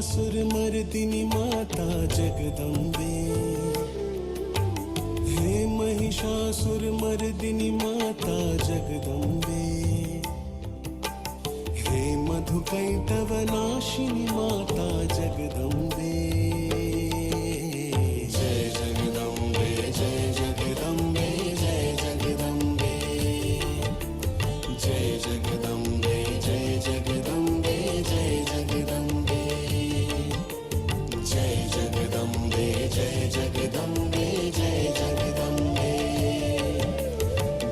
महिषासुरमर्दिनि माता जगदम्बे। हे महिषासुरमर्दिनि माता जगदम्बे। हे मधुकैटवनाशिनि माता जगदम्बे। जय जगदम्बे जय जगदम्बे जय जगदम्बे। जय जगदम्बे जय जगदम्बे जय जगदम्बे। जय जगदम्बे जय जगदम्बे जय जगदम्बे।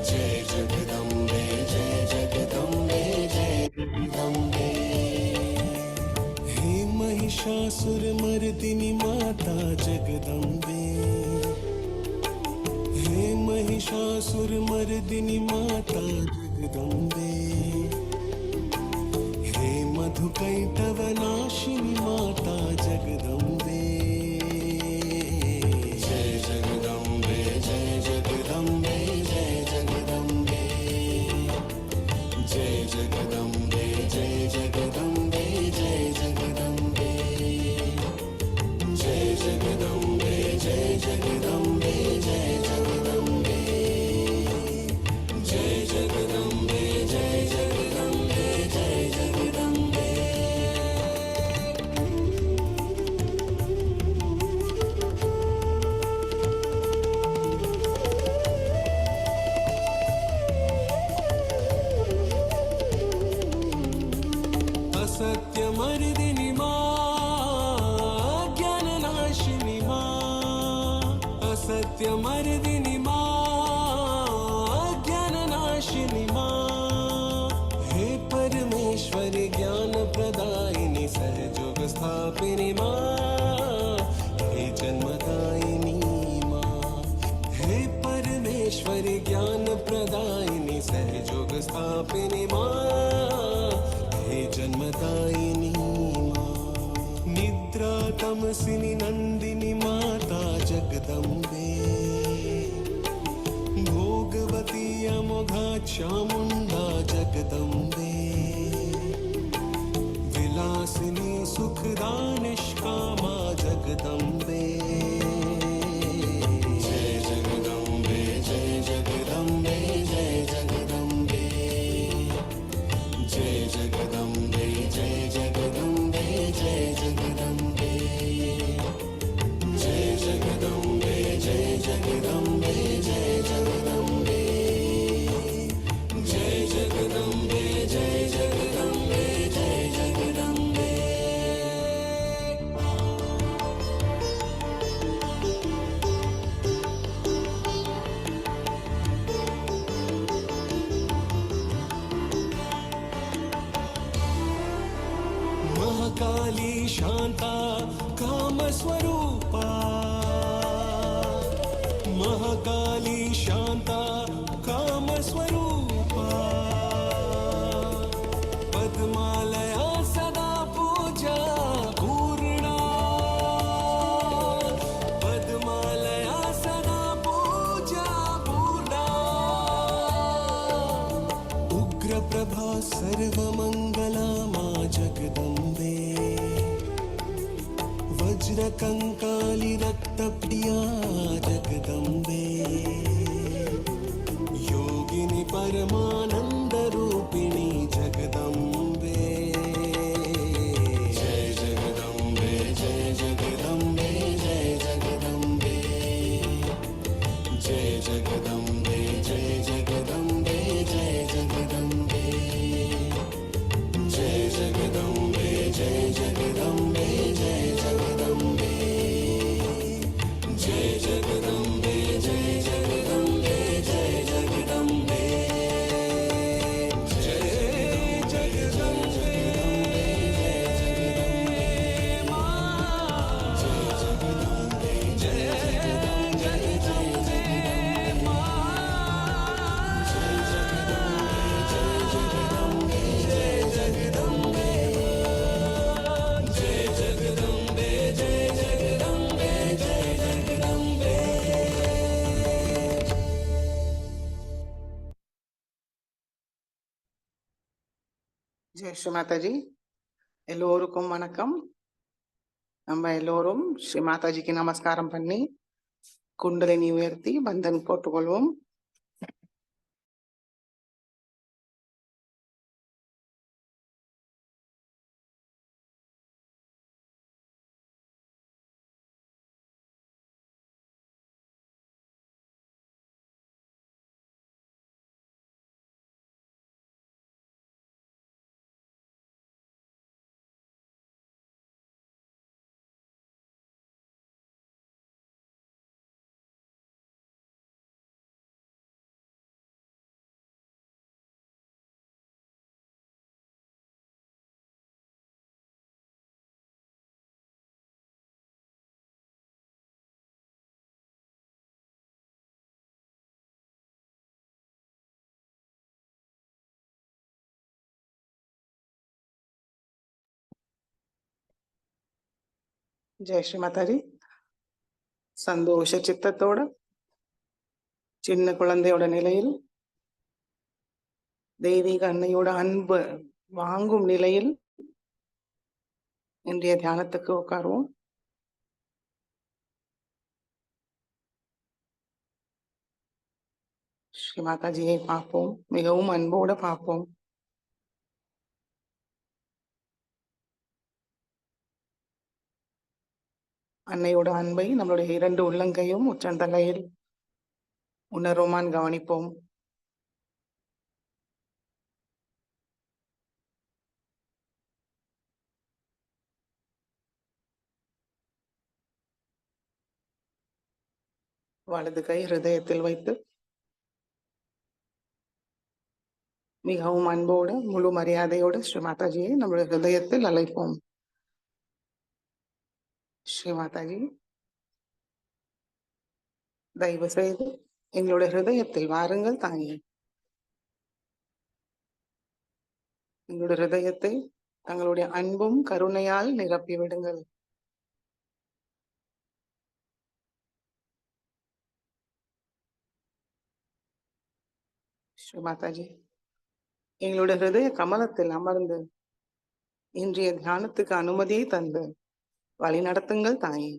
जय जगदम्बे जय जगदम्बे जय जगदम्बे। हे महिषासुरमर्दिनि माता जगदम्बे। हे महिषासुरमर्दिनि माता जगदम्बे। हे मधुकैटवनाशिनि माता जगदम्बे। जय जगदम्बे जय जगदम्बे जय जगदम्बे। जय जगदम्बे जय जगदम्बे जय जगदम्बे। जय जगदम्बे जय जगदम्बे जय जगदम्बे। जय जगदम्बे जय जगदम्बे जय जगदम्बे। असत्यमर्दिनि ज्ञाननाशिनि असत्यमर्दिनि ज्ञाननाशिनि हे परमेश्वरि ज्ञानप्रदायिनि सहयोग स्थापिनि हे जन्मदायिनि हे परमेश्वरि ज्ञानप्रदायिनि सहयोग स्थापिनि हे जन्मदायिनी निद्रा तमसिनि नंदिनी माता जगदम्बे। भोगवती अमोघा चामुंडा जगदम्बे। विलासिनी सुखदा निष्कामा जगदम्बे। जय जगदम्बे जय जगदम्बे जय जगदम्बे। जय जगदम्बे जय जगदम्बे जय जगदम्बे। जय जगदम्बे जय जगदम्बे जय जगदम्बे। जय जगदम्बे जय जगदम्बे जय जगदम्बे। महाकाली शांता कामस्वरूपा। महाकाली शांता कामस्वरूपा। पद्मालया सदा पूजा पूर्णा। पद्मालया सदा पूजा पूर्णा। उग्रप्रभा सर्वमंगला मां जगदम्बे। वज्रकंकाली रक्तप्रिया जगदम्बे। योगिनी परमानंद रूपिणी जगदम्बे। जय जगदम्बे जय जगदम्बे जय जगदम्बे। जय जगदम्बे जय जगदम्बे जय जगदम्बे। जय जगदम्बे जय जगदम्बे जय जगदम्बे। जय जगदम्बे जय जगदम्बे जय जगदम्बे। जय जगदम्बे जय जगदम्बे मां। जय जगदम्बे जय जगदम्बे मां। जय जगदम्बे जय जगदम्बे जय जगदम्बे। जय जगदम्बे जय जगदम्बे जय जगदम्बे। ஜெய் ஸ்ரீ மாதாஜி. எல்லோருக்கும் வணக்கம். நம்ம எல்லோரும் ஸ்ரீ மாதாஜிக்கு நமஸ்காரம் பண்ணி குண்டலினி உயர்த்தி பந்தன் போட்டுக்கொள்வோம். ஜெய் ஸ்ரீ மாதாஜி. சந்தோஷ சித்தத்தோட சின்ன குழந்தையோட நிலையில் தெய்வீக அன்னையோட அன்பு வாங்கும் நிலையில் இன்றைய தியானத்துக்கு உட்காருவோம். ஸ்ரீ மாதாஜியை பார்ப்போம், மிகவும் அன்போட பார்ப்போம். அன்னையோட அன்பை நம்மளுடைய 2 உள்ளங்கையும் உச்சந்தலையில் உணர்வுமான் கவனிப்போம். வலது கை ஹிருதயத்தில் வைத்து மிகவும் அன்போடு முழு மரியாதையோடு ஸ்ரீ மாதாஜியை நம்முடைய ஹிருதயத்தில் அழைப்போம். ஸ்ரீ மாதாஜி, தயவு செய்து எங்களுடைய ஹிருதயத்தில் வாருங்கள் தாயே. எங்களுடைய ஹிருதயத்தை தங்களுடைய அன்பும் கருணையால் நிரப்பி விடுங்கள். ஸ்ரீ மாதாஜி, எங்களுடைய ஹிருதய கமலத்தில் அமர்ந்து இன்றைய தியானத்துக்கு அனுமதியை தந்து வழி நடத்துங்கள் தாயே.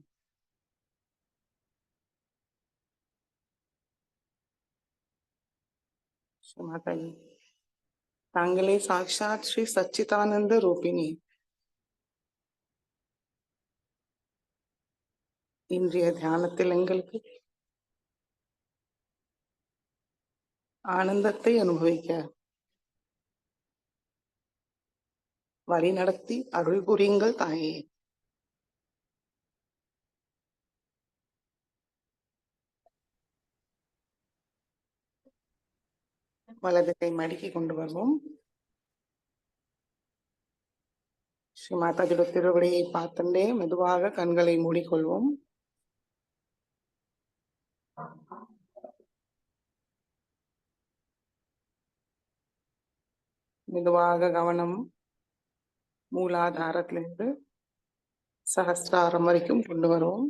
ஸ்ரீ மாதாஜி, தாங்களே சாக்ஷாத் ஸ்ரீ சச்சிதானந்த ரூபிணி. இன்றைய தியானத்தில் எங்களுக்கு ஆனந்தத்தை அனுபவிக்க வழி நடத்தி அருள் புரியுங்கள் தாயே. வலது கை மடக்கி கொண்டு வருவோம். ஸ்ரீ மாதாஜியோட திருவடியை பார்த்துட்டே மெதுவாக கண்களை மூடிக்கொள்வோம். மெதுவாக கவனம் மூலாதாரத்திலிருந்து சஹஸ்ராரம் வரைக்கும் கொண்டு வருவோம்.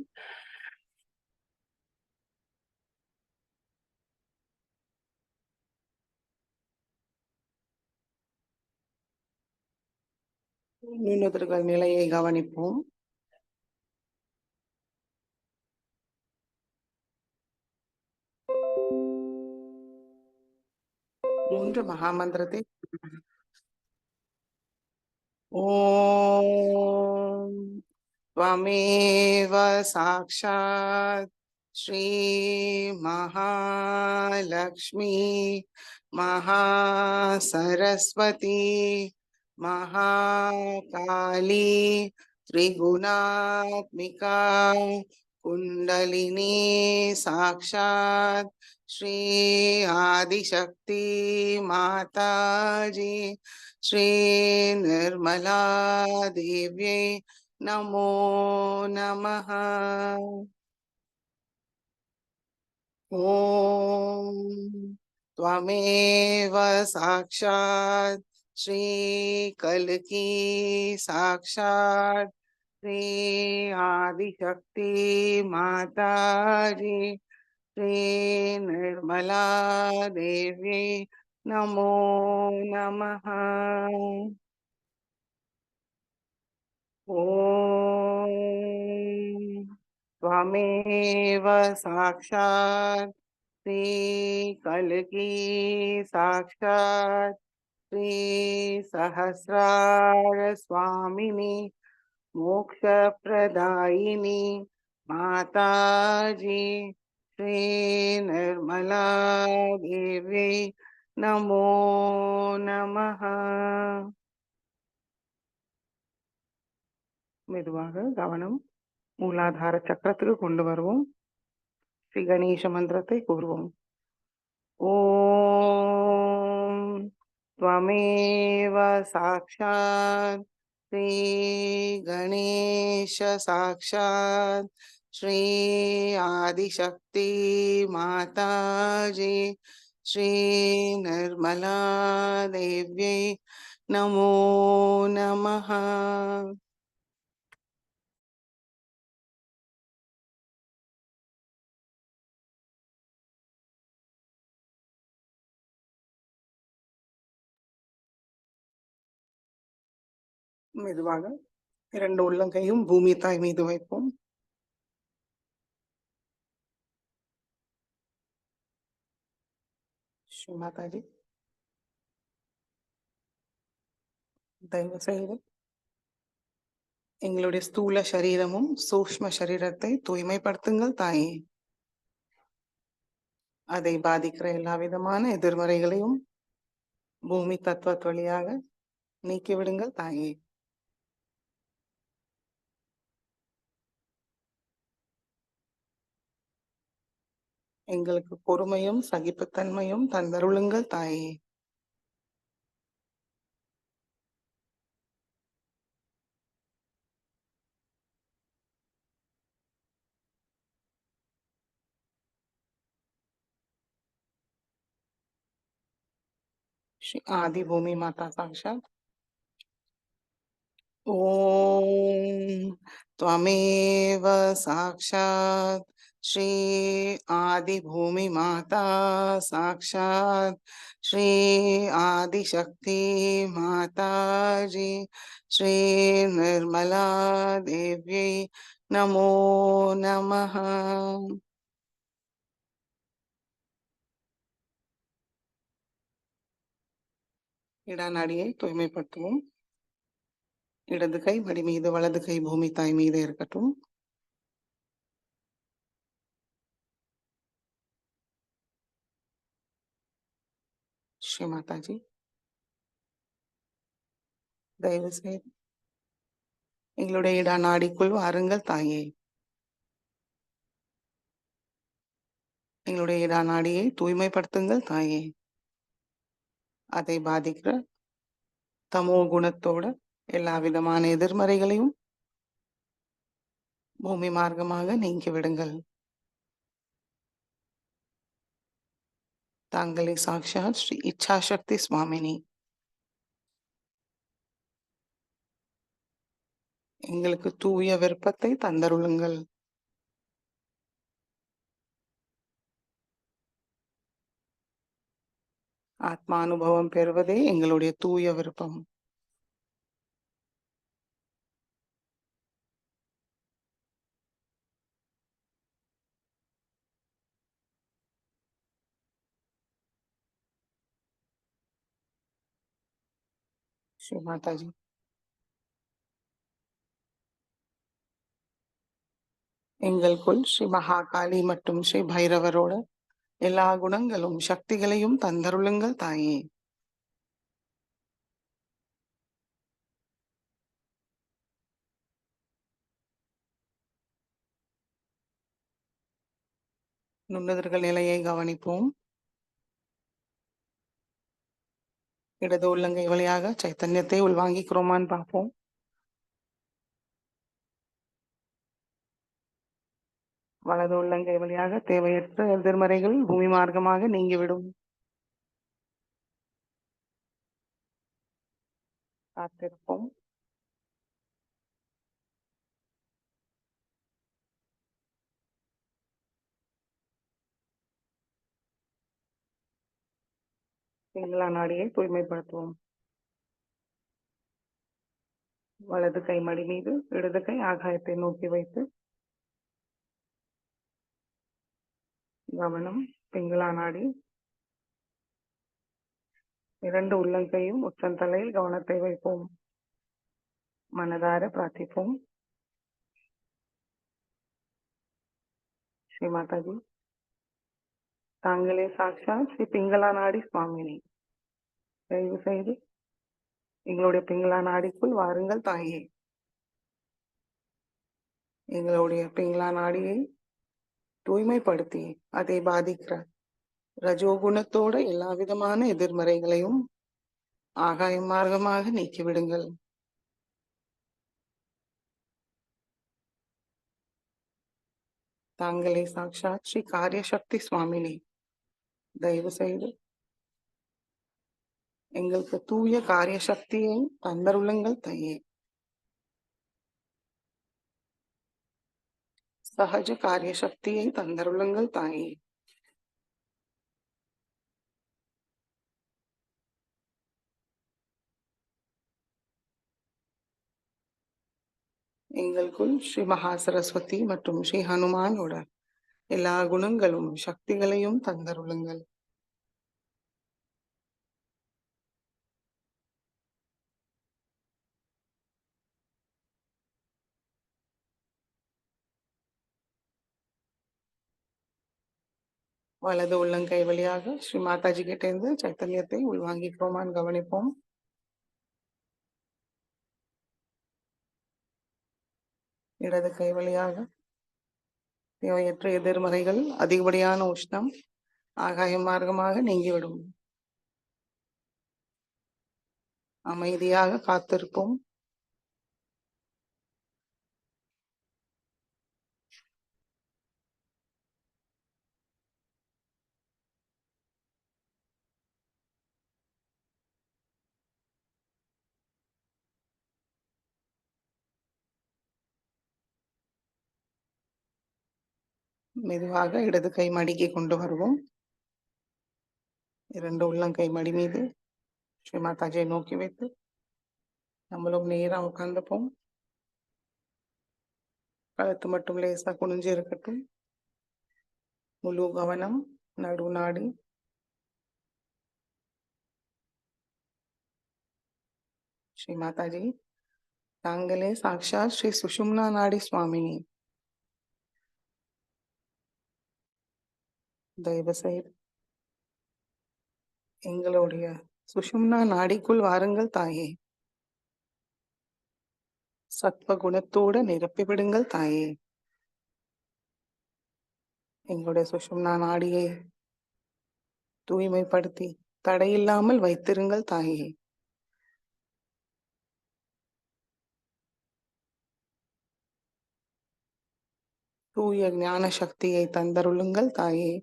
நுண்ணுதல்கள் நிலையை கவனிப்போம். மூன்று மகாமந்திரத்தை ஓம் त्वमेव साक्षात् श्री महालक्ष्मी महासरस्वती महाकाली त्रिगुणात्मिका कुंडलिनी साक्षात् श्री आदिशक्ति माताजी श्री निर्मला देव्यै नमो नमः। ओम त्वमेव साक्षात् श्री कल्की साक्षात् श्री आदिशक्ति माताजी श्री निर्मला देव्यै नमो नमः। ॐ त्वमेव साक्षात् श्रीकल्की साक्षात् श्रीसहस्रारस्वामिनि मोक्षप्रदायिनि माताजी श्रीनिर्मला देवी नमो नमः. மெதுவாக கவனம் மூலாதார சக்கரத்துக்கு கொண்டு வருவோம். ஸ்ரீ கணேச மந்திரத்தை கூறுவோம். ஓம் त्वमेव साक्षात् श्री गणेश साक्षात् श्री आदिशक्ति माताजी श्री निर्मला देव्यै नमो नमः. மெதுவாக இரண்டு உள்ளங்கையும் பூமி தாய் மீது வைப்போம். ஸ்ரீ மாதாஜி தயவு செய்து எங்களுடைய ஸ்தூல சரீரமும் சூக்ஷ்ம சரீரத்தை தூய்மைப்படுத்துங்கள் தாயே. அதை பாதிக்கிற எல்லா விதமான எதிர்மறைகளையும் பூமி தத்துவத் வழியாக நீக்கிவிடுங்கள் தாயே. எங்களுக்கு பொறுமையும் சகிப்புத்தன்மையும் தந்தருளுங்கள் தாயே. श्री आदि भूमि माता साक्षात ओम त्वमेव साक्षात् श्री आदि भूमि माता साक्षात् श्री आदिशक्ति माताजी श्री निर्मला देव्यै नमो नमः. இடநாடியை தூய்மைப்படுத்துவோம். இடது கை மடி மீது, வலது கை பூமி தாய் மீது இருக்கட்டும். ஸ்ரீ மாதாஜி தயவு செய்து எங்களுடைய இடநாடிக்குள் வாருங்கள் தாயே. எங்களுடைய இடநாடியை தூய்மைப்படுத்துங்கள் தாயே. அதை பாதிக்கிற தமோ குணத்தோட எல்லா விதமான எதிர்மறைகளையும் பூமி மார்க்கமாக நீக்கி விடுங்கள். தாங்களே சாட்சாத் ஸ்ரீ இச்சாசக்தி சுவாமினி. எங்களுக்கு தூய விருப்பத்தை தந்தருளுங்கள். ஆத்மானுபவம் பெறுவதே எங்களுடைய தூய விருப்பம். ஸ்ரீ மாதாஜி எங்களுக்குள் ஸ்ரீ மகாகாளி மற்றும் ஸ்ரீ பைரவரோட எல்லா குணங்களும் சக்திகளையும் தந்தருளுங்கள் தாயே. நுண்ணுதர்கள் நிலையை கவனிப்போம். இடது உள்ளங்கை வழியாக சைத்தன்யத்தை உள்வாங்கிக்கிறோமான்னு பார்ப்போம். வலது உள்ளங்கை வழியாக தேவையற்ற எதிர்மறைகள் பூமி மார்க்கமாக நீங்கிவிடும். காத்திருப்போம். பிங்களா நாடியை தூய்மைப்படுத்துவோம். வலது கை மடி மீது, இடது கை ஆகாயத்தை நோக்கி வைத்து கவனம் பிங்களா நாடி. இரண்டு உள்ளங்கையும் உச்சந்தலையில் கவனத்தை வைப்போம். மனதார பிரார்த்திப்போம். ஸ்ரீ மாதாஜி, தாங்களே சாட்சாத் ஸ்ரீ பிங்களா நாடி சுவாமினி, தயவு செய்து எங்களுடைய பிங்களா நாடிக்குள் வாருங்கள் தாயே. எங்களுடைய பிங்களா நாடியை தூய்மைப்படுத்தி அதை பாதிக்கிற ரஜோகுணத்தோட எல்லா விதமான எதிர்மறைகளையும் ஆகாய மார்க்கமாக நீக்கிவிடுங்கள். தாங்களே சாட்சாத் ஸ்ரீ காரிய சக்தி சுவாமினி, தயவு செய்து எங்களுக்கு தூய காரிய சக்தியை தந்தருளுங்கள் தாயே. சகஜ காரிய சக்தியை தந்தருளுங்கள் தாயே. எங்களுக்குள் ஸ்ரீ மகா சரஸ்வதி மற்றும் ஸ்ரீ ஹனுமானோட எல்லா குணங்களும் சக்திகளையும் தந்தருளுங்கள். வலது உள்ளங்கை வழியாக ஸ்ரீ மாதாஜி கிட்ட இருந்து சைத்தன்யத்தை உள்வாங்கிக்கிறோமான்னு கவனிப்போம். இடது கை வழியாக தேவையற்ற எதிர்மறைகள், அதிகப்படியான உஷ்ணம் ஆகாய மார்க்கமாக நீங்கிவிடும். அமைதியாக காத்திருப்போம். மெதுவாக இடது கை மடிக்கு கொண்டு வருவோம். இரண்டு உள்ளங்கை மடி மீது ஸ்ரீ மாதாஜியை நோக்கி வைத்து நம்மளும் நேரா உட்கார்ந்துப்போம். கழுத்து மட்டும் லேசா குனிஞ்சு இருக்கட்டும். முழு கவனம் நடு நாடி. ஸ்ரீ மாதாஜி, தாங்களே சாக்ஷாத் ஸ்ரீ சுஷும்னா நாடி சுவாமினி, தயவு செய்து எங்களுடைய சுஷும்னா நாடிக்குள் வாருங்கள் தாயே. சத்வ குணத்தோட நிரப்பி விடுங்கள் தாயே. எங்களுடைய சுஷும்னா நாடியை தூய்மைப்படுத்தி தடையில்லாமல் வைத்திருங்கள் தாயே. தூய ஞான சக்தியை தந்தருளுங்கள் தாயே.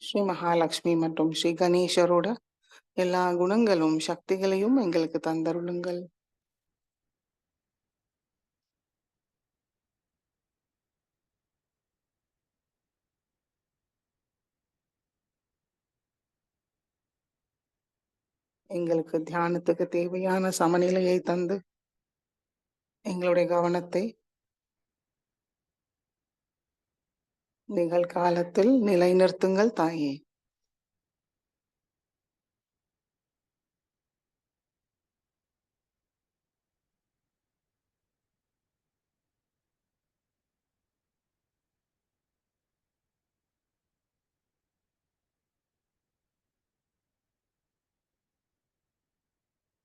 ஸ்ரீ மகாலட்சுமி மற்றும் ஸ்ரீ கணேசரோட எல்லா குணங்களும் சக்திகளையும் எங்களுக்கு தந்தருளுங்கள். எங்களுக்கு தியானத்துக்கு தேவையான சமநிலையை தந்து எங்களுடைய கவனத்தை நிகழ்காலத்தில் நிலைநிறுத்துங்கள் தாயே.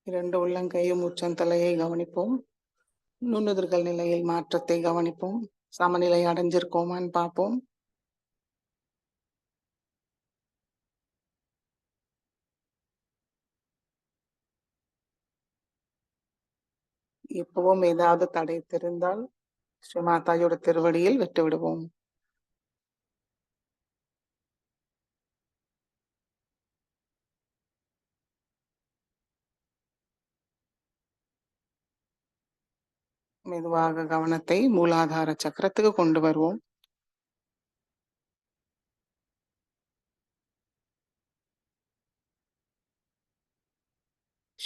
இரண்டு உள்ளங்கையும் உச்சந்தலையை கவனிப்போம். நுண்ணுதிர்கள் நிலையில் மாற்றத்தை கவனிப்போம். சமநிலை அடைஞ்சிருக்கோமான்னு பார்ப்போம். எப்பவும் ஏதாவது தடை தெரிந்தால் ஸ்ரீ மாதாஜியோட திருவடியில் விட்டு விடுவோம். மெதுவாக கவனத்தை மூலாதார சக்கரத்துக்கு கொண்டு வருவோம்.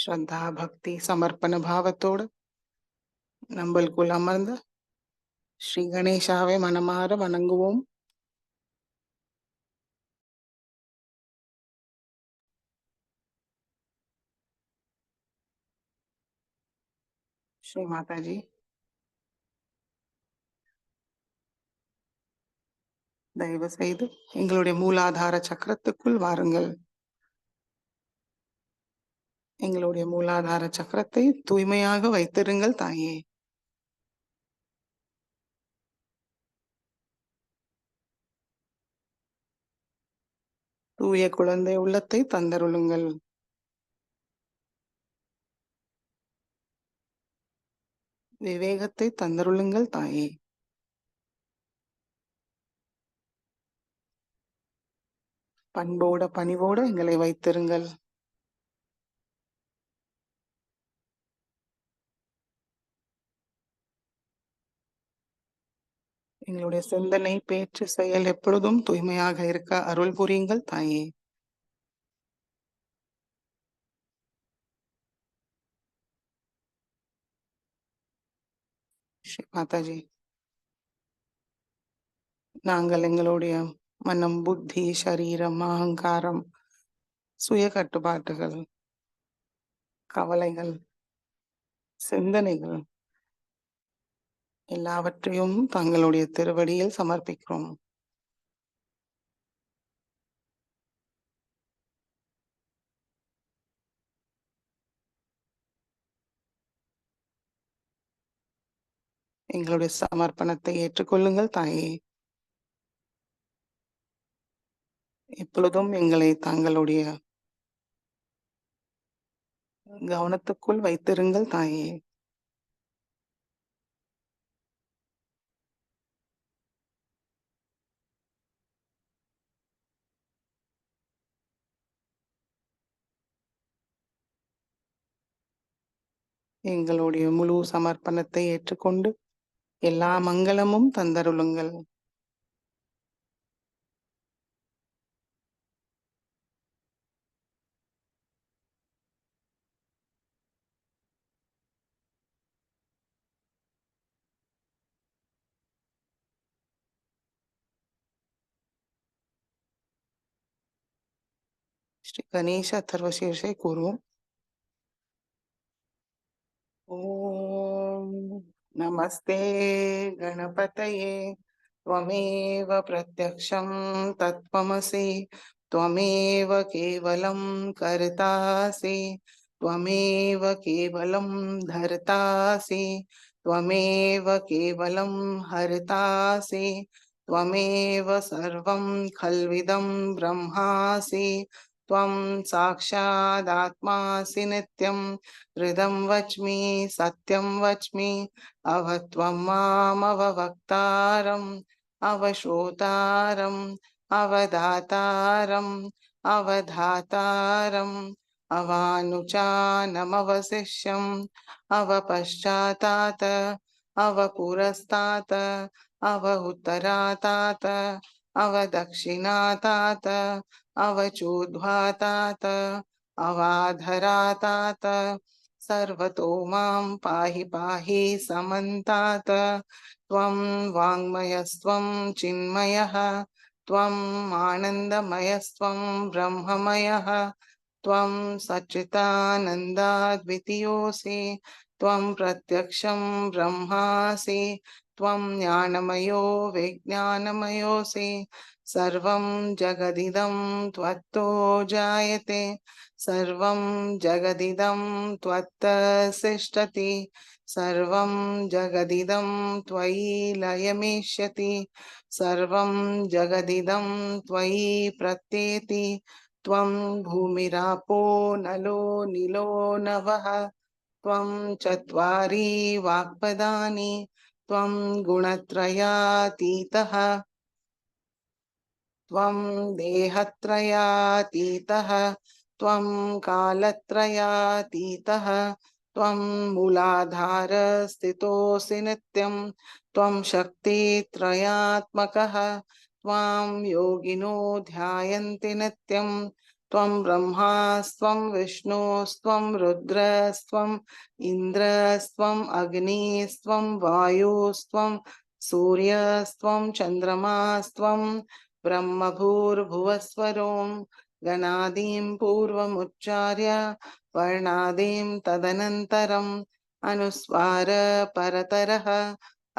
ஸ்ரத்தா பக்தி சமர்ப்பண பாவத்தோடு நம்மளுக்குள் அமர்ந்த ஸ்ரீ கணேசாவை மனமாற வணங்குவோம். ஸ்ரீ மாதாஜி, தயவு செய்து எங்களுடைய மூலாதார சக்கரத்துக்குள் வாருங்கள். எங்களுடைய மூலாதார சக்கரத்தை தூய்மையாக வைத்திருங்கள் தாயே. தூய குழந்தை உள்ளத்தை தந்தருளுங்கள். விவேகத்தை தந்தருளுங்கள் தாயே. பண்போட பணிவோட எங்களை வைத்திருங்கள். எங்களுடைய சிந்தனை பேச்சு செயல் எப்பொழுதும் தூய்மையாக இருக்க அருள் புரியுங்கள் தாயே. ஸ்ரீ மாதாஜி, நாங்கள் எங்களுடைய மனம், புத்தி, சரீரம், அகங்காரம், சுய கட்டுப்பாட்டுகள், கவலைகள், சிந்தனைகள் எல்லாவற்றையும் தங்களுடைய திருவடியில் சமர்ப்பிக்கிறோம். எங்களுடைய சமர்ப்பணத்தை ஏற்றுக்கொள்ளுங்கள் தாயே. எப்பொழுதும் எங்களை தங்களுடைய கவனத்துக்குள் வைத்திருங்கள் தாயே. எங்களுடைய முழு சமர்ப்பணத்தை ஏற்றுக்கொண்டு எல்லா மங்களமும் தந்தருளுங்கள். ஸ்ரீ கணேச அத்தர்வசீர்ஷை கூறுவோம். ஓம் நமஸ்தே கணபதயே त्वमेव प्रत्यक्षं तत्त्वमसि त्वमेव केवलं कर्तासि त्वमेव केवलं धर्तासि त्वमेव केवलं हर्तासि त्वमेव सर्वं खल्विदं ब्रह्मासि त्वं साक्षादात्मासि नित्यं हृदं वच्मि सत्यं वच्मि अवत्वं मामवक्तारम् अवश्रोतारम् अवधातारम् अवधातारम् अवानुचानमवशिष्यम् अवपश्चातात् अवपुरस्तात् अव उत्तरातात् अवदक्षिणातात् अवचोद्ध्वातात् अवाधरातात् सर्वतो मां पाहि पाहि समन्तात् त्वं वाङ्मयस्त्वं चिन्मयः त्वम् आनन्दमयस्त्वं ब्रह्ममयः त्वं सच्चिदानन्दाद्वितीयोऽसि त्वं प्रत्यक्षं ब्रह्मासि त्वं ज्ञानमयो विज्ञानमयोऽसि सर्वं जगदिदं त्वत्तो जायते सर्वं जगदिदं त्वत्तसिष्ठति सर्वं जगदिदं त्वयि लयमेष्यति सर्वं जगदिदं त्वयि प्रत्येति त्वं भूमिरापो नलो निलो नभः त्वं चत्वारि वाक्पदानि त्वं गुणत्रयातीतः त्वं देहत्रयातीतः त्वं कालत्रयातीतः त्वं मूलाधारस्थितोऽसि नित्यं त्वं शक्तित्रयात्मकः त्वां योगिनो ध्यायन्ति नित्यं त्वं ब्रह्मास्त्वं विष्णुस्त्वं रुद्रस्त्वम् इन्द्रस्त्वम् अग्निस्त्वं वायुस्त्वं सूर्यस्त्वं चन्द्रमास्त्वं ब्रह्मभूर्भुवस्वरों गणादीं पूर्वमुच्चार्य वर्णादीं तदनन्तरम् अनुस्वार परतरः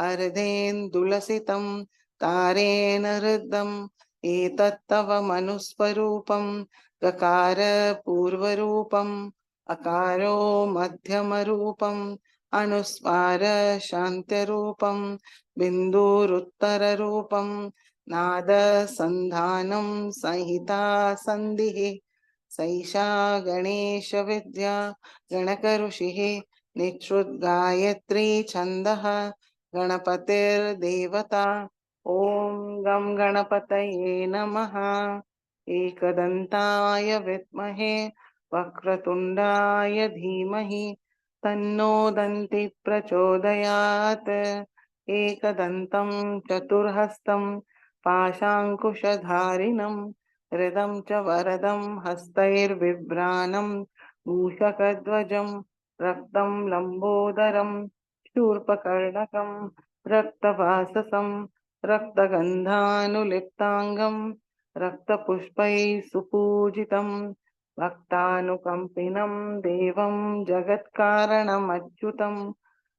अर्धेन्दुलसितं तारेण हृदम् एतत्तव मनुस्वरूपं गकार पूर्वरूपम् अकारो मध्यमरूपम् अनुस्वार शान्त्यरूपं बिन्दुरुत्तररूपं नाद संधानं संहिता सन्धिः सैषा गणेशविद्या गणकऋषिः निःश्रुतगायत्री छन्दः गणपतिर्देवता ॐ गं गणपतये नमः एकदन्ताय विद्महे वक्रतुण्डाय धीमहि तन्नो दन्ति प्रचोदयात् एकदन्तं चतुर्हस्तं पाशाङ्कुशधारिणं हृदं च वरदं हस्तैर्बिभ्राणं मूषकध्वजं रक्तं लम्बोदरं शूर्पकर्णकं रक्तवाससं रक्तगन्धानुलिप्ताङ्गं रक्तपुष्पैः सुपूजितं भक्तानुकम्पिनं देवं जगत्कारणमच्युतम्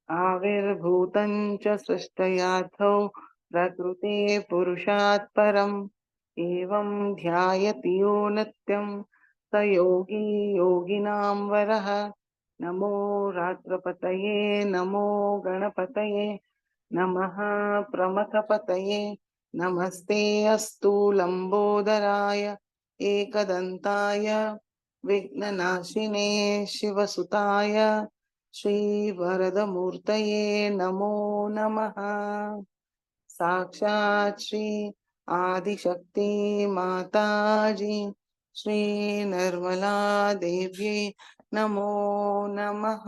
आविर्भूतं च सृष्टयाथो प्रकृते पुरुषात् परम् एवं ध्यायति यो नित्यं स योगी योगिनां वरः नमो रात्रपतये नमो गणपतये नमः प्रमथपतये नमस्ते अस्तु लम्बोदराय एकदन्ताय विघ्ननाशिने शिवसुताय श्रीवरदमूर्तये नमो नमः साक्षात् श्री आदिशक्ति माताजी श्री निर्मला देव्यै नमो नमः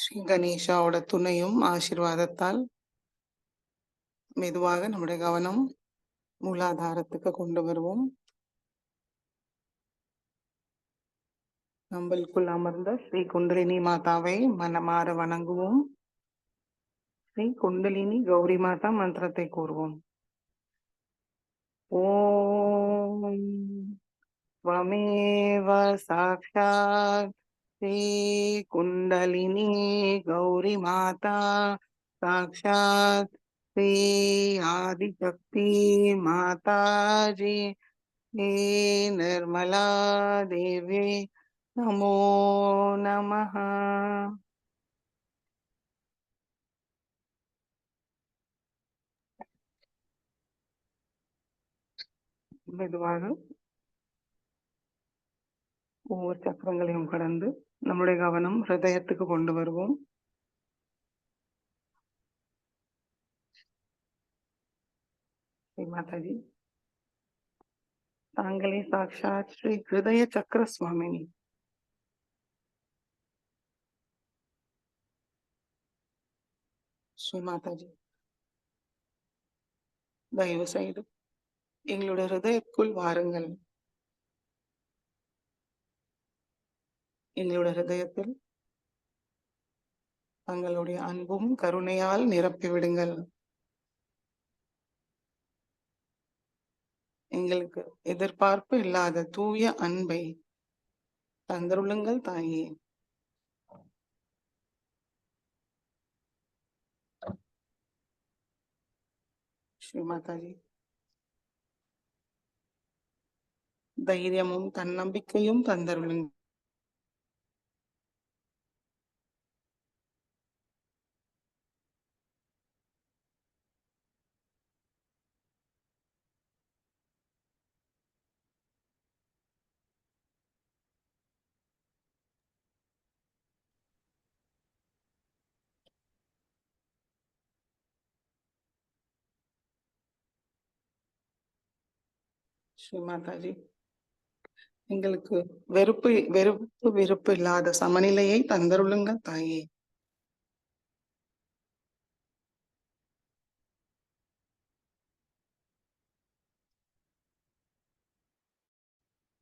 ஸ்ரீ கணேஷாவோட துணையும் ஆசீர்வாதத்தால் மெதுவாக நம்முடைய கவனம் மூலாதாரத்துக்கு கொண்டு வருவோம். நம்மளுக்குள் அமர்ந்த ஸ்ரீ குண்டலினி மாதாவை மனமாற வணங்குவோம். ஸ்ரீ குண்டலினி கௌரி மாதா மந்திரத்தை கூறுவோம். ஓம் त्वमेव साक्षात् श्री कुंडलिनी गौरी माता साक्षात् श्री आदिशक्ति माता जी हे निर्मला देवी नमो नमः. மெதுவாக ஒவ்வொரு சக்கரங்களையும் கடந்து நம்முடைய கவனம் ஹிருதயத்துக்கு கொண்டு வருவோம். ஸ்ரீ மாதாஜி தாங்களே சாக்ஷாத் ஸ்ரீ ஹிருதய சக்கர சுவாமினி. ஸ்ரீ மாதாஜி தயவு செய்து எங்களுடைய ஹிருதயத்துக்குள் வாருங்கள். எங்களுடைய ஹிருதயத்தில் தங்களுடைய அன்பும் கருணையால் நிரப்பிவிடுங்கள். எங்களுக்கு எதிர்பார்ப்பு இல்லாத தூய அன்பை தந்தருளுங்கள் தாயே. ஸ்ரீ மாதாஜி தைரியமும் தன்னம்பிக்கையும் தந்தருளுங்கள். ஸ்ரீ மாதாஜி, எங்களுக்கு வெறுப்பு வெறுப்பு வெறுப்பு இல்லாத சமநிலையை தந்தருளுங்கள் தாயே.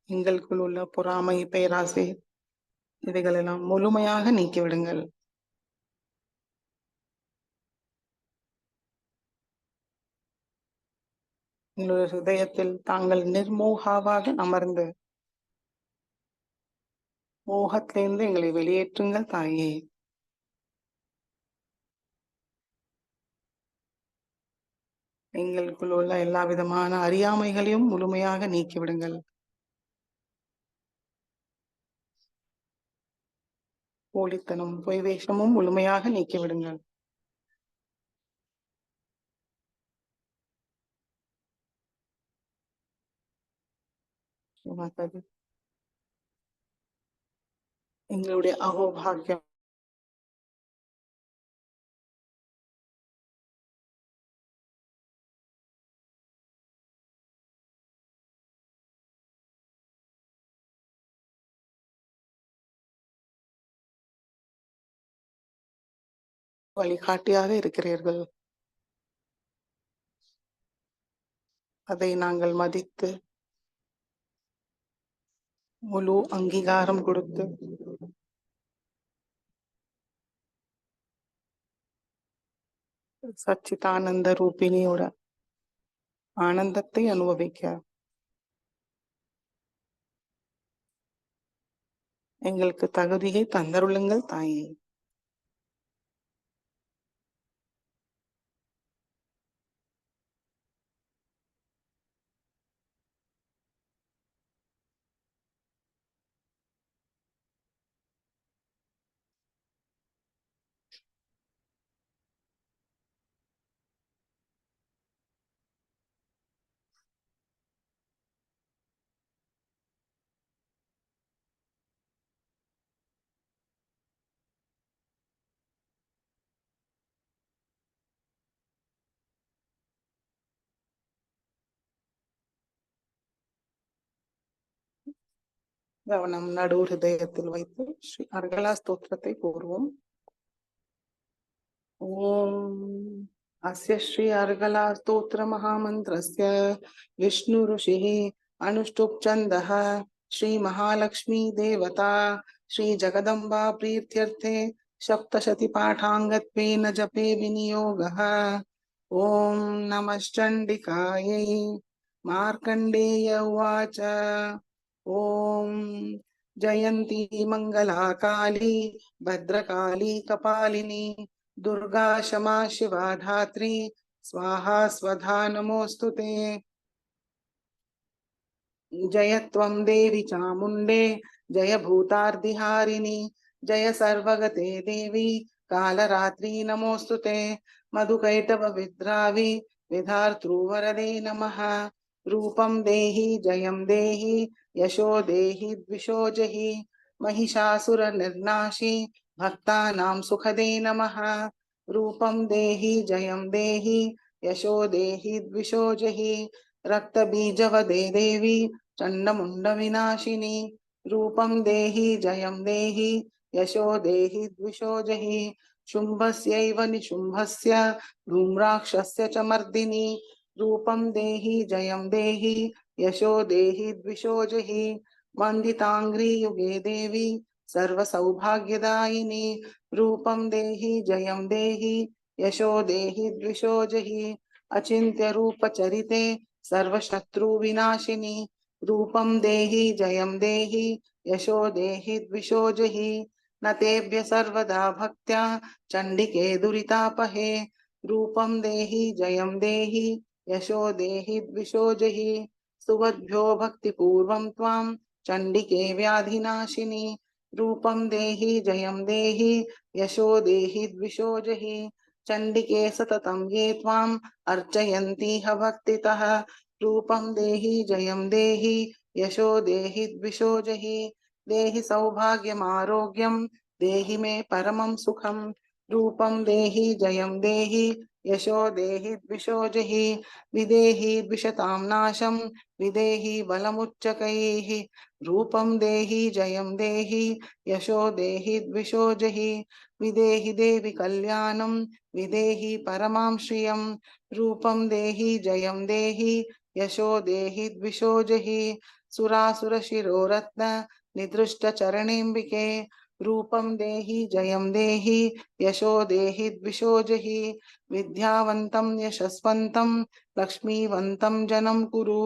எங்களுக்குள் உள்ள பொறாமை, பேராசை இவைகளெல்லாம் முழுமையாக நீக்கிவிடுங்கள். எங்களுடைய ஹிருதயத்தில் தாங்கள் நிர்மோகாவாக அமர்ந்து மோகத்திலிருந்து எங்களை வெளியேற்றுங்கள் தாயே. எங்களுக்குள் உள்ள எல்லா விதமான அறியாமைகளையும் முழுமையாக நீக்கிவிடுங்கள். போலித்தனம், பொய் வேஷமும் முழுமையாக நீக்கிவிடுங்கள். மாதாஜி, எங்களுடைய அகோபாகியம் வழிகாட்டியாக இருக்கிறீர்கள். அதை நாங்கள் மதித்து முழு அங்கீகாரம் கொடுத்து சச்சிதானந்த ரூபிணியோட ஆனந்தத்தை அனுபவிக்க எங்களுக்கு தகுதியை தந்தருளுங்கள் தாயே. கவனம் நடு ஹிருதயத்தில் வைத்து ஸ்ரீ அர்கலா ஸ்தோத்திரத்தை கூறுவோம். ஓம் अस्य श्री अर्गला स्तोत्र महामंत्रस्य विष्णु ऋषिः अनुष्टुप् छन्दः श्री महालक्ष्मी देवता श्री जगदम्बा प्रीत्यर्थे सप्तशती पाठांगत्वेन जपे विनियोगः। ओम नमश्चण्डिकायै। मार्कण्डेय उवाच ओम जयन्ती मंगला काली भद्रकाली कपालिनी दुर्गा क्षमा शिवा धात्री स्वाहा स्वधा नमोस्तुते। जय त्वं देवी चामुण्डे जय भूतार्तिहारिणी जय सर्वगते देवी कालरात्रि नमोस्तुते। मधुकैटभ विद्रावि विधातृवरदे नमः। रूपं देहि जयं देहि यशो देहि द्विषो जहि महिषासुर निर्नाशि भक्तानां सुखदे नमः। रूपं देहि जयं देहि यशो देहि द्विषो जहि रक्तबीजवदे देवी चण्डमुण्ड विनाशिनी। रूपं देहि जयं देहि यशो देहि द्विषो जहि शुम्भस्यैव निशुम्भस्य धूम्राक्षस्य च मर्दिनी। रूपं देहि जयं देहि यशो देहि द्विषो जहि वन्दिताङ्घ्रि युगे देवी सर्वसौभाग्यदायिनी। रूपं देहि जयं देहि यशो देहि द्विषो जहि अचिन्त्य रूप चरिते सर्वशत्रु विनाशिनी। रूपं देहि जयं देहि यशो देहि द्विषो जहि न तेभ्य सर्वदा भक्त्या चण्डिके दुरितापहे। रूपं देहि जयं देहि यशो देहि द्विषो जहि सुवद्भ्यो भक्तिपूर्वं त्वां चण्डिके व्याधिनाशिनी। रूपं देहि जयं देहि यशो देहि द्विषो जहि चण्डिके सततं ये त्वाम् अर्चयन्तीह भक्तितः। रूपं देहि जयं देहि यशो देहि द्विषो जहि देहि सौभाग्यमारोग्यं देहि मे परमं सुखम्। रूपं देहि जयं देहि यशो देहि द्विषो जहि विदेहि द्विषतां नाशं विदेहि बलमुच्चकैः रूपं देहि जयं देहि यशो देहि द्विषो जहि विदेहि देवि कल्याणं विदेहि परमां श्रियं रूपं देहि जयं देहि यशो देहि द्विषो जहि सुरासुरशिरोरत्न निदृष्टचरणेऽम्बिके रूपं देहि जयं देहि यशो देहि द्विषो जहि विद्यावन्तं यशस्वन्तं लक्ष्मीवन्तं जनं कुरु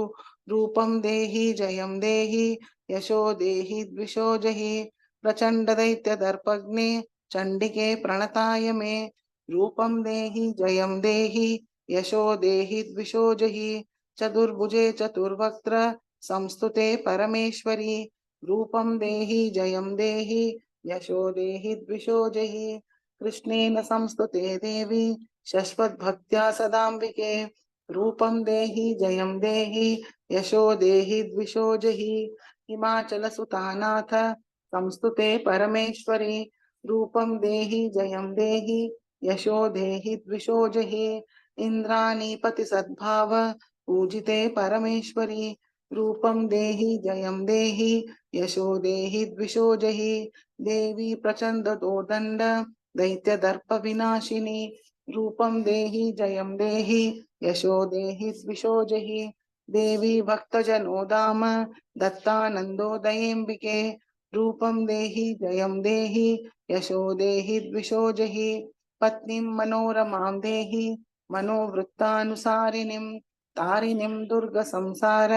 रूपं देहि जयं देहि यशो देहि द्विषो जहि प्रचण्डदैत्यदर्पग्ने चण्डिके प्रणताय मे रूपं देहि जयं देहि यशो देहि द्विषो जहि चतुर्भुजे चतुर्वक्त्र संस्तुते परमेश्वरी रूपं देहि जयं देहि यशो देहि द्विषो जहि कृष्णेन संस्तुते देवी शश्वद्भक्त्या सदाम्बिके रूपं देहि जयं देहि यशो देहि द्विषो जहि हिमाचलसुतानाथ संस्तुते परमेश्वरी रूपं देहि जयं देहि यशो देहि द्विषो जहि इन्द्राणीपति सद्भाव पूजिते परमेश्वरी रूपं देहि जयं देहि यशो देहि द्विषो जहि देवी प्रचंड दोदंड दैत्य दर्प विनाशिनी रूपं देहि जयं देहि यशो देहि द्विषो जहि देवी भक्त जनोदाम दत्तानंदोदयेम्बिके रूपं देहि जयं देहि यशो देहि द्विषो जहि पत्नीं मनोरमां देहि मनोवृत्तानुसारिणीं तारिणीं दुर्ग संसार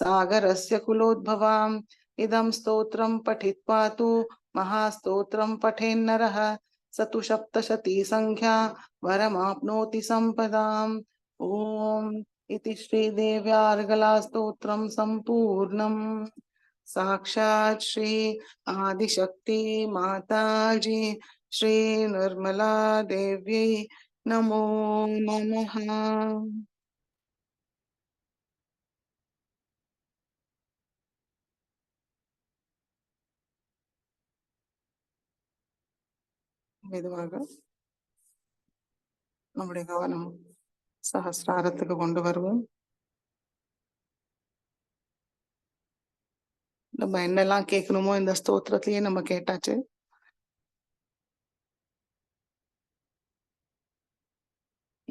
सागरस्य कुलोद्भवाम् इदं स्तोत्रं पठित्वा तु महास्तोत्रं पठेन्नरः स तु सप्तशती संख्या वरमाप्नोति सम्पदाम् ॐ इति श्रीदेव्यार्गला स्तोत्रं सम्पूर्णम् साक्षात् श्री आदिशक्ति माताजी श्री निर्मला देव्यै नमो नमः. மெதுவாக நம்முடைய கவனம் சஹஸ்ராரத்துக்கு கொண்டு வருவோம். நம்ம என்னெல்லாம் கேட்கணுமோ இந்த ஸ்தோத்திரத்திலேயே நம்ம கேட்டாச்சு.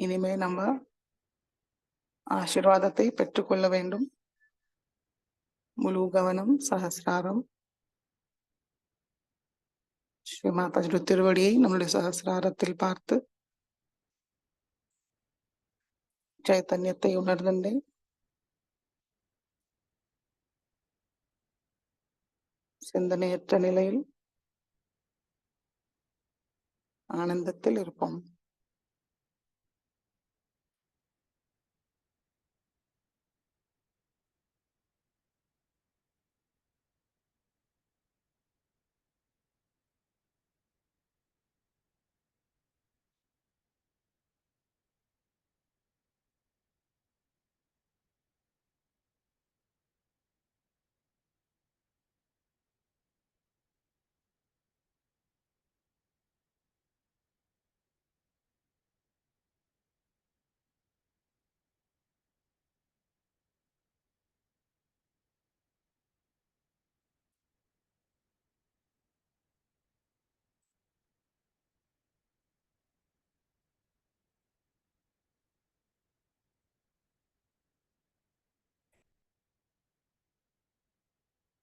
இனிமே நம்ம ஆசீர்வாதத்தை பெற்றுக்கொள்ள வேண்டும். முழு கவனம் சஹஸ்ராரம். ஸ்ரீமாதாஜி திருவடியை நம்முடைய சஹஸ்ராரத்தில் பார்த்து சைத்தன்யத்தை உணர்ந்தே சிந்தனையற்ற நிலையில் ஆனந்தத்தில் இருப்போம்.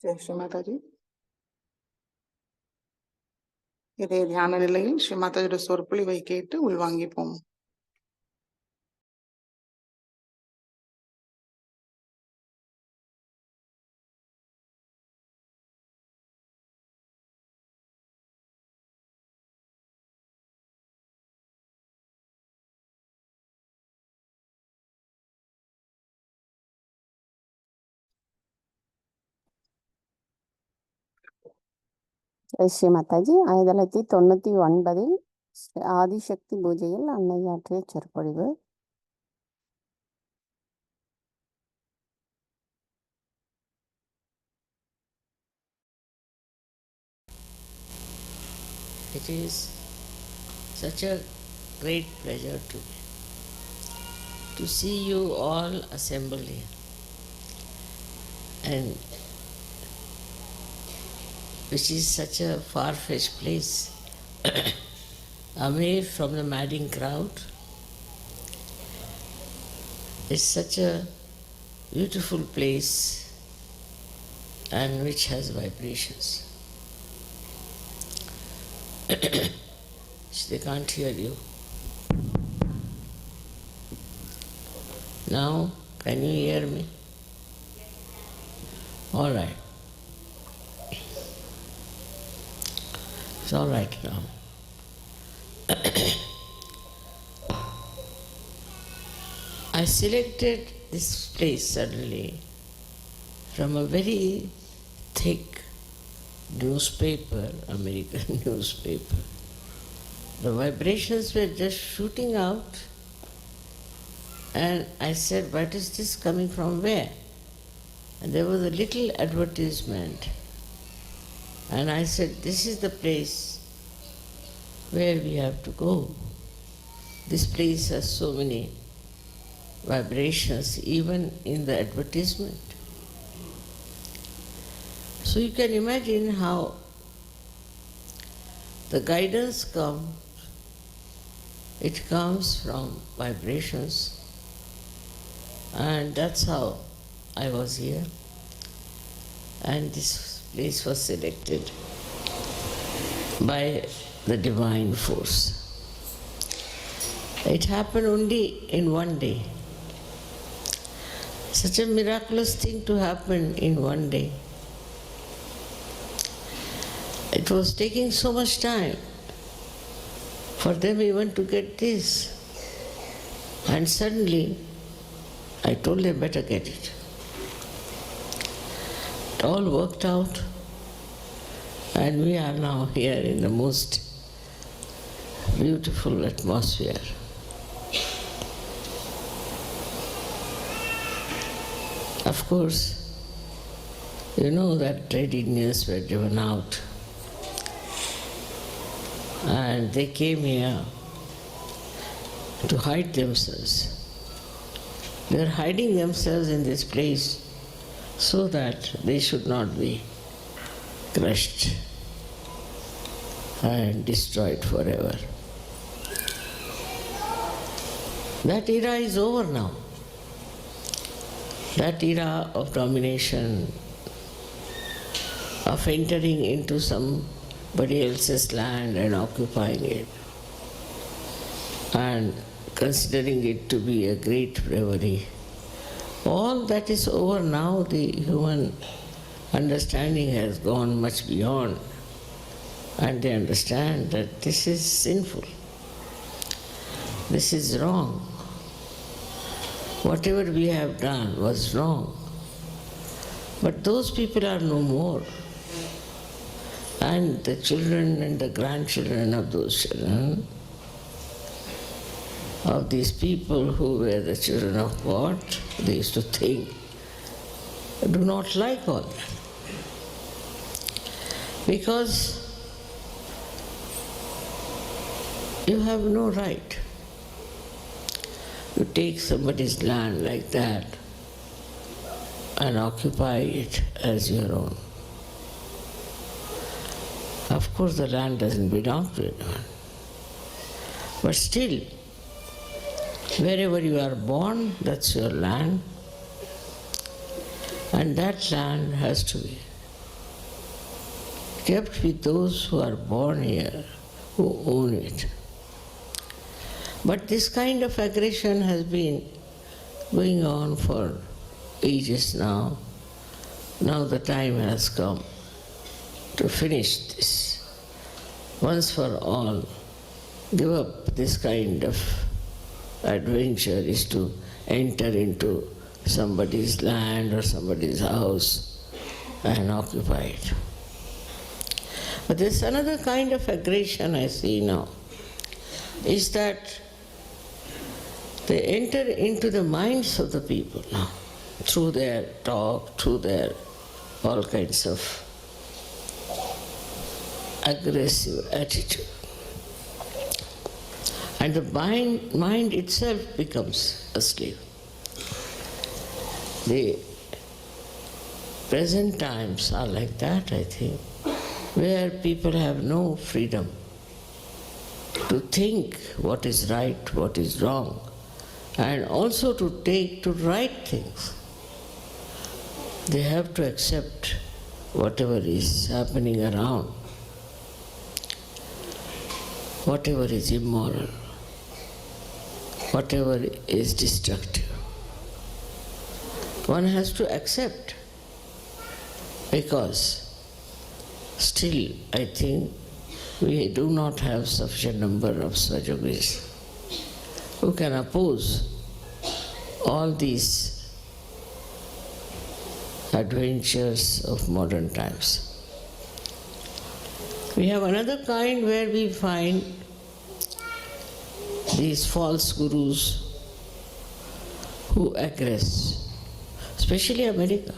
ஜெய் ஸ்ரீமாதாஜி. இதே தியான நிலையில் ஸ்ரீமாதாஜியோட சொற்பொழிவை கேட்டு உள்வாங்கிப்போம். ஜெய் ஸ்ரீ மாதாஜி. 1999 ஆதிசக்தி பூஜையில் அன்னையாற்றிய சொற்பொழிவு. It is such a great pleasure to me to see you all assembled here. And which is such a far-fetched place, away from the madding crowd. It's such a beautiful place and which has vibrations. They can't hear you. Now, can you hear me? All right. It's all right now. I selected this place suddenly from a very thick newspaper, American newspaper. The vibrations were just shooting out, and I said, what is this coming from where? And there was a little advertisement, and I said, this is the place where we have to go. This place has so many vibrations, even in the advertisement. So you can imagine how the guidance comes. It comes from vibrations, and that's how I was here. And this place was selected by the divine force. It happened only in one day. Such a miraculous thing to happen in one day. It was taking so much time for them even to get this. And suddenly, I told them, better get it. It all worked out, and we are now here in the most beautiful atmosphere. Of course, you know that trade unions were driven out, and they came here to hide themselves. They are hiding themselves in this place so that they should not be crushed and destroyed forever. That era is over now. That era of domination, of entering into somebody else's land and occupying it, and considering it to be a great bravery, all that is over now. The human understanding has gone much beyond, and they understand that this is sinful, this is wrong. Whatever we have done was wrong. But those people are no more. And the children and the grandchildren of those children, of these people who were the children of God, they used to think, do not like all that. Because you have no right to take somebody's land like that and occupy it as your own. Of course, the land doesn't belong to anyone. But still, wherever you are born, that's your land. And that land has to be kept with those who are born here, who own it. But this kind of aggression has been going on for ages now. Now the time has come to finish this once for all. Give up this kind of adventure, is to enter into somebody's land or somebody's house and occupy it. But there's another kind of aggression I see now, is that they enter into the minds of the people now, through their talk, through their all kinds of aggressive attitude. And the mind itself becomes a slave. The present times are like that, I think, where people have no freedom to think what is right, what is wrong, and also to take to right things. They have to accept whatever is happening around, whatever is immoral, whatever is destructive. One has to accept, because still I think we do not have sufficient number of Sahajogis who can oppose all these adventures of modern times. We have another kind where we find these false gurus who aggress, especially America.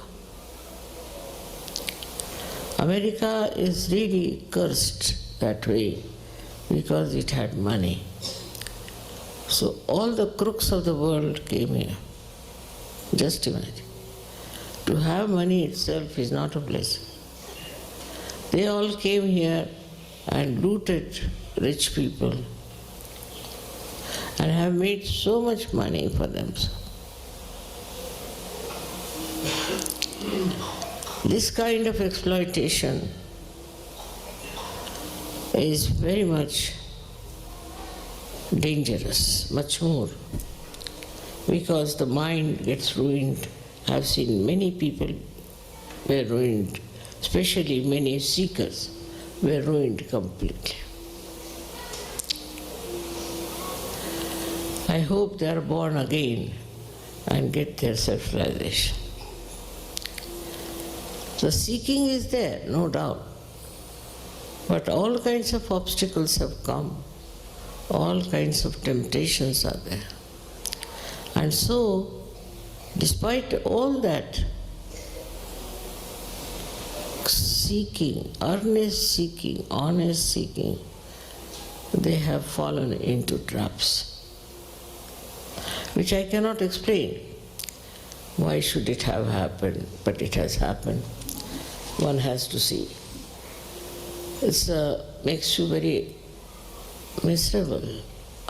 America is really cursed that way because it had money. So all the crooks of the world came here. Just imagine. To have money itself is not a blessing. They all came here and looted rich people and have made so much money for themselves. This kind of exploitation is very much dangerous, much more, because the mind gets ruined. I've seen many people were ruined, especially many seekers were ruined completely. I hope they are born again and get their self-realization. The seeking is there, no doubt. But all kinds of obstacles have come. All kinds of temptations are there. And so, despite all that seeking, earnest seeking, honest seeking, they have fallen into traps, which I cannot explain. Why should it have happened? But it has happened. One has to see. It makes you very miserable,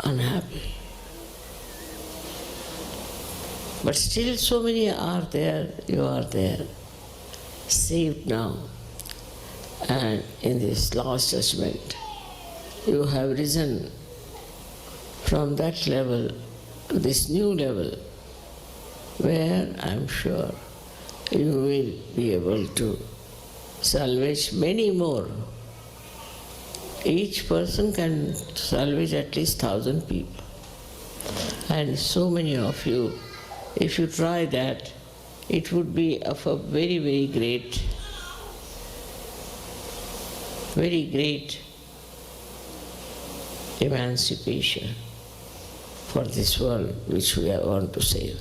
unhappy. But still so many are there, you are there, saved now. And in this last judgment, you have risen from that level to this new level, where I am sure you will be able to salvage many more. Each person can salvage at least 1,000 people. And so many of you, if you try that, it would be of a very, very great emancipation for this world which we want to save.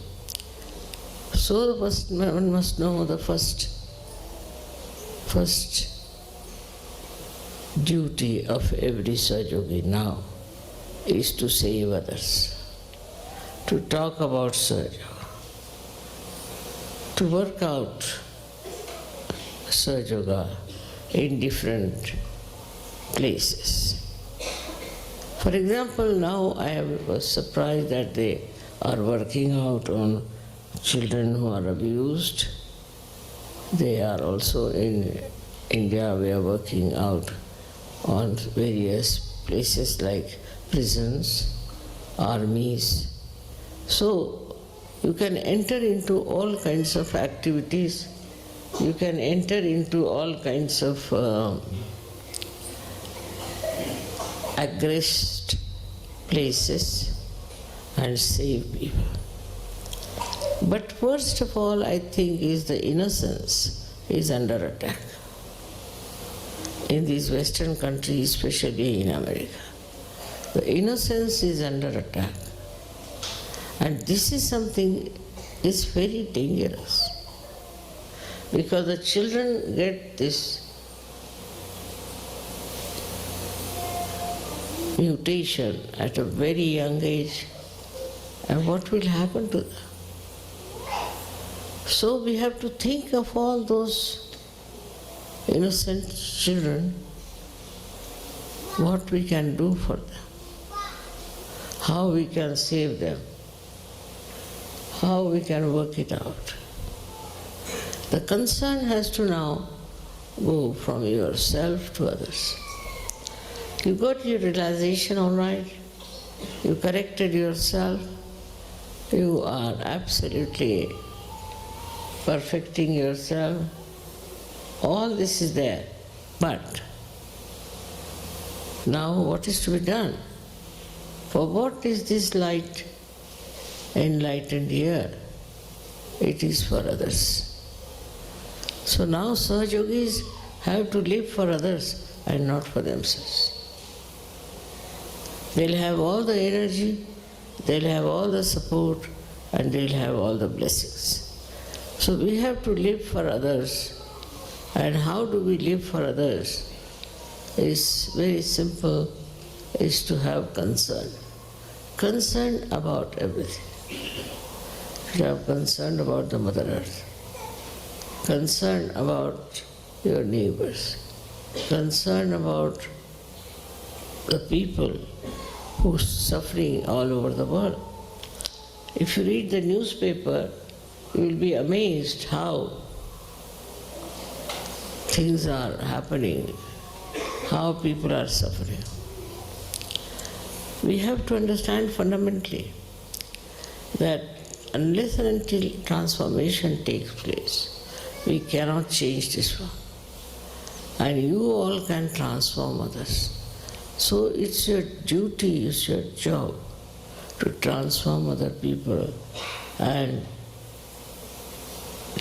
So one must know the first duty of every Sahajogi now is to save others, to talk about Sahaja, to work out Sahaja in different places. For example, now I was surprised that they are working out on children who are abused. They are also in India, we are working out on various places like prisons, armies. So you can enter into all kinds of activities, you can enter into all kinds of aggressed places and save people. But first of all, I think, is the innocence is under attack. In these Western countries, especially in America, the innocence is under attack. And this is something is very dangerous, because the children get this mutation at a very young age, and what will happen to them? So we have to think of all those innocent children, what we can do for them, how we can save them, how we can work it out. The concern has to now go from yourself to others. You got your realization all right, you corrected yourself, you are absolutely perfecting yourself, all this is there. But now what is to be done? For what is this light enlightened here? It is for others. So now Sahajogis have to live for others and not for themselves. They'll have all the energy, they'll have all the support, and they'll have all the blessings. So we have to live for others. And how do we live for others? It's very simple, is to have concern. Concern about everything. You have concern about the Mother Earth, concern about your neighbors, concern about the people who are suffering all over the world. If you read the newspaper, you will be amazed how things are happening, how people are suffering. We have to understand fundamentally that unless and until transformation takes place, we cannot change this world. And you all can transform others. So it's your duty, it's your job to transform other people and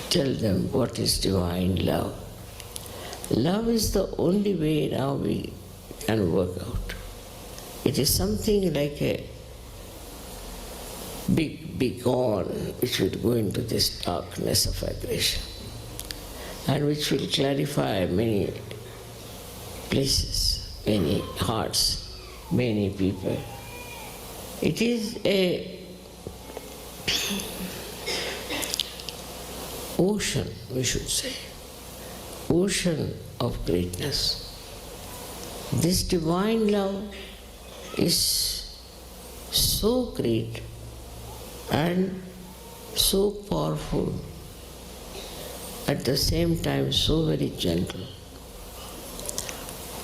tell them what is divine love. Love is the only way now we can work out. It is something like a big beacon which will go into this darkness of aggression and which will clarify many places, many hearts, many people. It is a ocean, we should say, ocean of greatness. This divine love is so great and so powerful, at the same time so very gentle,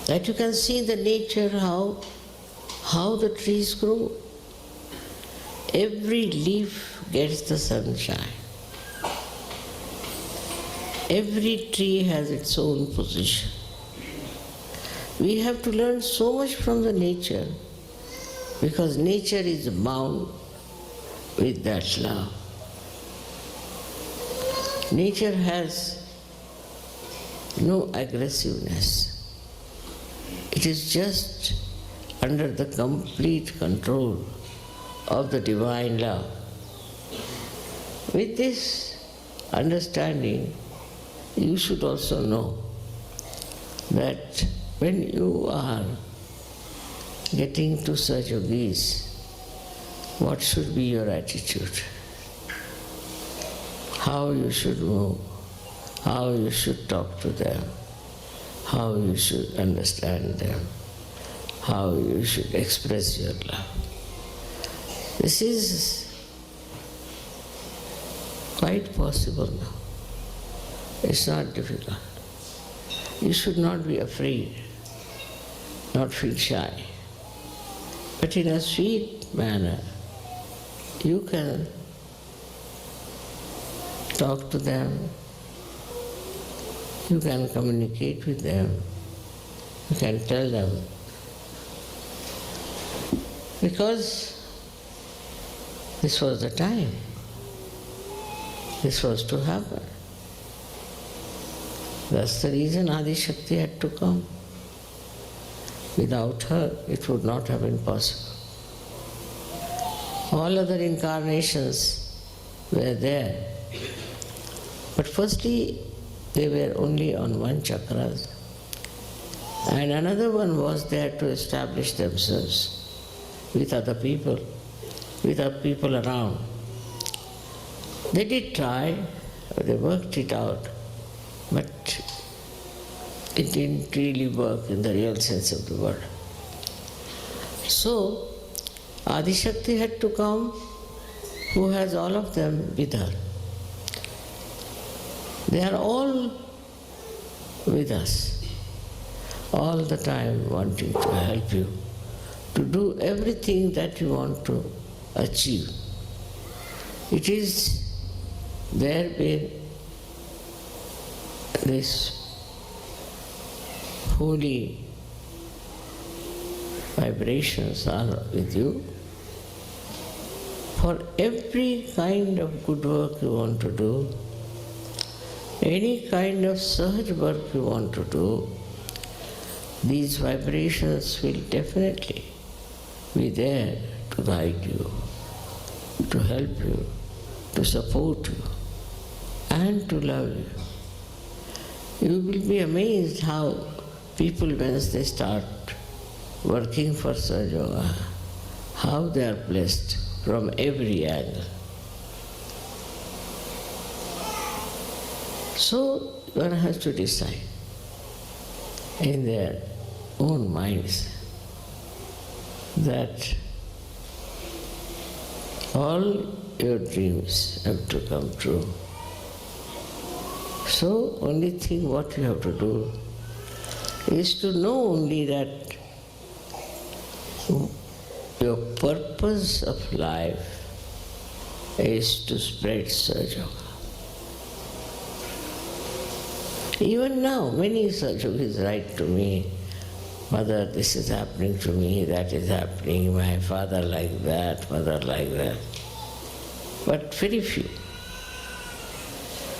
that you can see the nature how the trees grow. Every leaf gets the sunshine. Every tree has its own position. We have to learn so much from the nature, because nature is bound with that love. Nature has no aggressiveness. It is just under the complete control of the divine love. With this understanding, you should also know that when you are getting to Sahajogis, what should be your attitude? How you should move, how you should talk to them, how you should understand them, how you should express your love. This is quite possible now. It's not difficult. You should not be afraid, not feel shy. But in a sweet manner, you can talk to them, you can communicate with them, you can tell them. Because this was the time. This was to happen. That's the reason Adi Shakti had to come. Without her, it would not have been possible. All other incarnations were there. But firstly, they were only on one chakra. And another one was there to establish themselves with other people around. They did try, they worked it out, but it didn't really work in the real sense of the word. So, Adi Shakti had to come, who has all of them with her. They are all with us, all the time wanting to help you to do everything that you want to achieve. It is there where this holy vibrations are with you for every kind of good work you want to do, any kind of sahaj work you want to do. These vibrations will definitely be there to guide you, to help you, to support you, and to love you. You will be amazed how people, once they start working for Sahaja Yoga, how they are blessed from every angle. So one has to decide in their own minds that all your dreams have to come true. So only thing what you have to do is to know only that your purpose of life is to spread Sahaja Yoga. Even now, many Sahaja Yogis write to me, "Mother, this is happening to me, that is happening, my father like that, mother like that." But very few.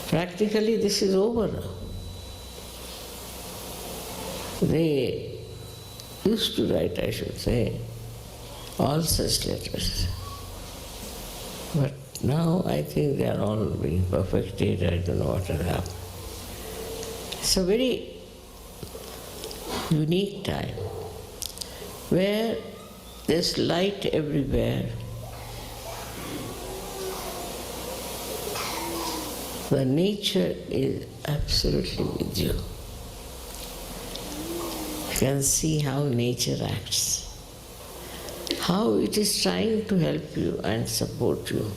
Practically this is over now. They used to write, I should say, all such letters. But now I think they are all being perfected, I don't know what has happened. It's a very unique time where there's light everywhere. The nature is absolutely with you. You can see how nature acts, how it is trying to help you and support you,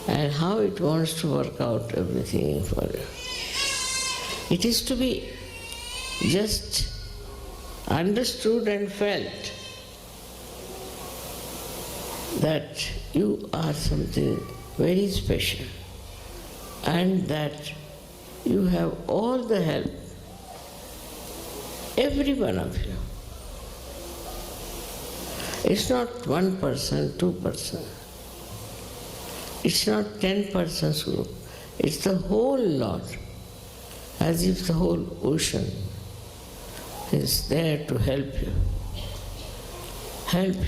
and how it wants to work out everything for you. It is to be just understood and felt that you are something very special and that you have all the help, every one of you. It's not one person, 2%. It's not 10 persons group. It's the whole lot, as if the whole ocean is there to help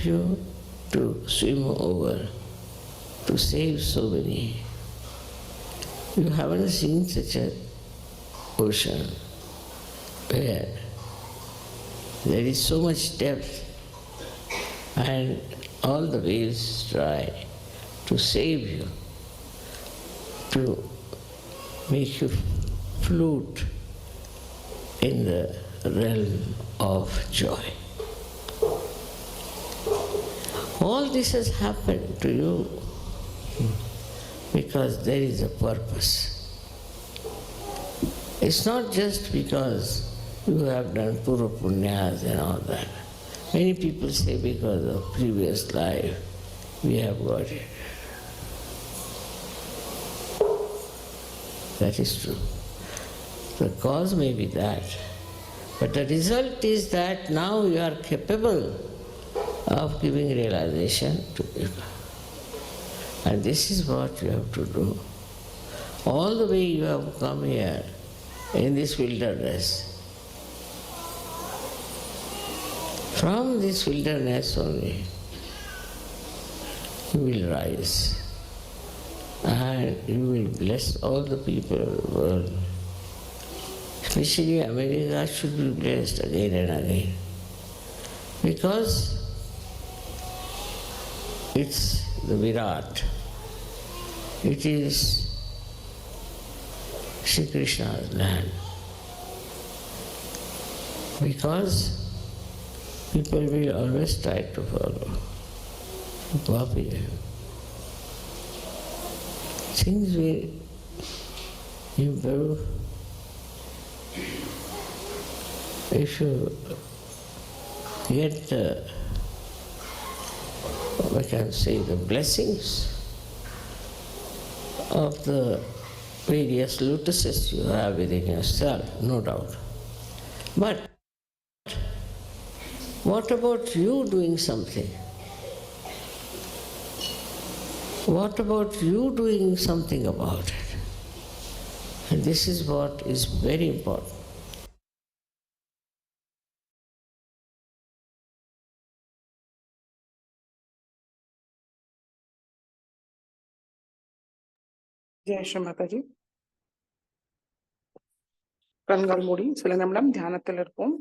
you to swim over, to save so many. You haven't seen such an ocean where there is so much depth and all the waves try to save you, to make you float in the realm of joy. All this has happened to you because there is a purpose. It's not just because you have done pura punyas and all that. Many people say because of previous life we have got it. That is true. The cause may be that, but the result is that now you are capable of giving realization to people. And this is what you have to do. All the way you have come here in this wilderness. From this wilderness only, you will rise and you will bless all the people of the world. You especially America, should be blessed again and again. Because it's the Virat. It is Shri Krishna's land. Because people will always try to follow, copy them. Things will improve if you get I can say the blessings of the various lotuses you have within yourself, no doubt. But what about you doing something? What about you doing something about it? And this is what is very important. Jai Sri Mataji. கண்கள் மூடி சில நிமிடம் தியானத்தில் இருப்போம்.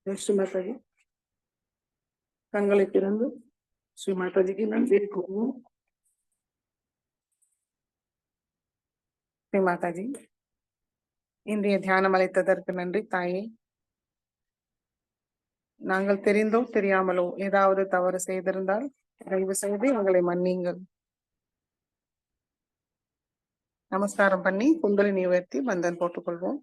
ஜெய் ஸ்ரீ மாதாஜி. கண்களை திறந்து ஸ்ரீ மாதாஜிக்கு நன்றி கூறுவோம். ஸ்ரீ மாதாஜி, இன்றைய தியானம் அளித்ததற்கு நன்றி தாயே. நாங்கள் தெரிந்தோ தெரியாமலோ ஏதாவது தவறு செய்திருந்தால் தயவு செய்து எங்களை மன்னியுங்கள். நமஸ்காரம் பண்ணி குண்டலினி உயர்த்தி பந்தன் போட்டுக்கொள்வோம்.